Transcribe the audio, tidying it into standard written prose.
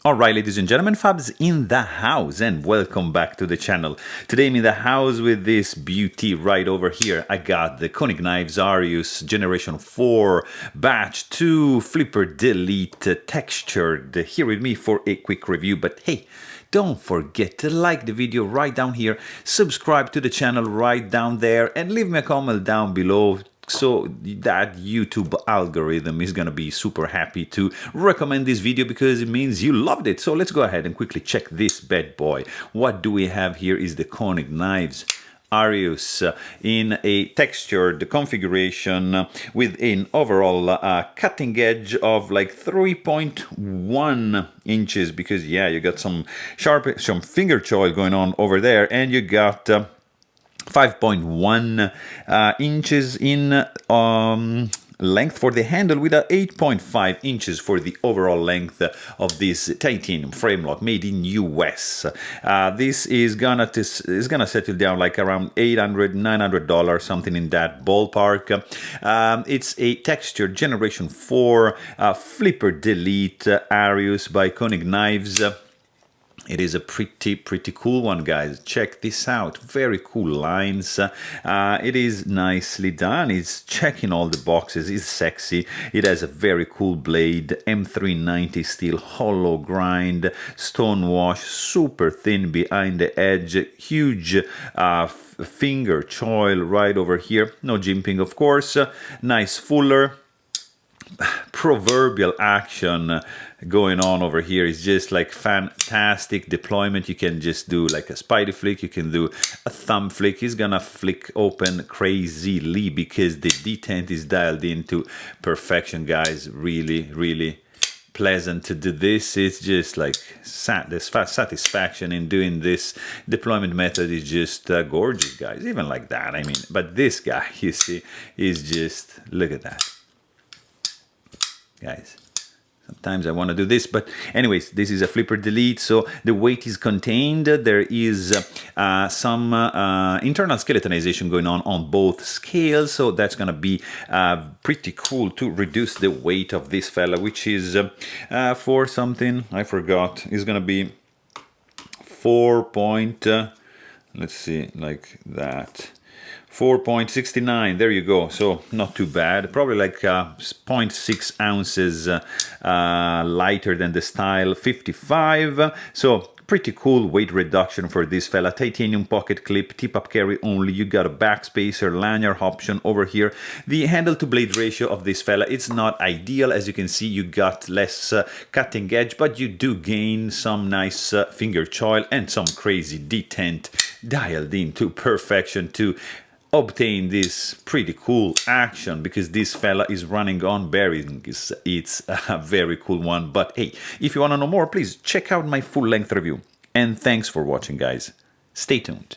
Alright, ladies and gentlemen, Fabs in the house, and welcome back to the channel. Today I'm in the house with this beauty right over here. I got the Koenig knives Arius Generation 4 Batch 2 Flipper Delete Textured here with me for a quick review. But hey, don't forget to like the video right down here, subscribe to the channel right down there, and leave me a comment down below so that YouTube algorithm is gonna be super happy to recommend this video because it means you loved it. So let's go ahead and quickly check this bad boy. What do we have here is the Koenig knives Arius in a textured configuration with an overall cutting edge of like 3.1 inches, because yeah, you got some finger choil going on over there, and you got 5.1 inches in length for the handle, with a 8.5 inches for the overall length of this titanium frame lock made in US. This is gonna settle down like around $800–900, something in that ballpark. It's a textured Generation 4 Flipper Delete Arius by Koenig Knives. It is a pretty cool one, guys. Check this out. Very cool lines. It is nicely done. It's checking all the boxes. It's sexy. It has a very cool blade. M390 steel, hollow grind, stone wash, super thin behind the edge. Huge finger choil right over here. No jimping, of course. Nice fuller. Proverbial action going on over here is just like fantastic deployment. You can just do like a spidey flick, you can do a thumb flick. He's gonna flick open crazily because the detent is dialed into perfection, guys. Really pleasant to do this. It's just like this satisfaction in doing this deployment method is just gorgeous, guys. Even like that, I mean, but this guy, you see, is just, look at that, guys. Sometimes I want to do this, but anyways, this is a Flipper Delete, so the weight is contained. There is some internal skeletonization going on both scales, so that's going to be pretty cool to reduce the weight of this fella, which is for something I forgot, is going to be 4 let's see, like that. 4.69, there you go. So not too bad, probably like 0.6 ounces lighter than the Style 55. So pretty cool weight reduction for this fella. Titanium pocket clip, tip-up carry only. You got a backspacer lanyard option over here. The handle to blade ratio of this fella, it's not ideal. As you can see, you got less cutting edge, but you do gain some nice finger choil and some crazy detent dialed into perfection to obtain this pretty cool action, because this fella is running on bearings. It's a very cool one. But hey, if you want to know more, please check out my full-length review. And thanks for watching, guys. Stay tuned.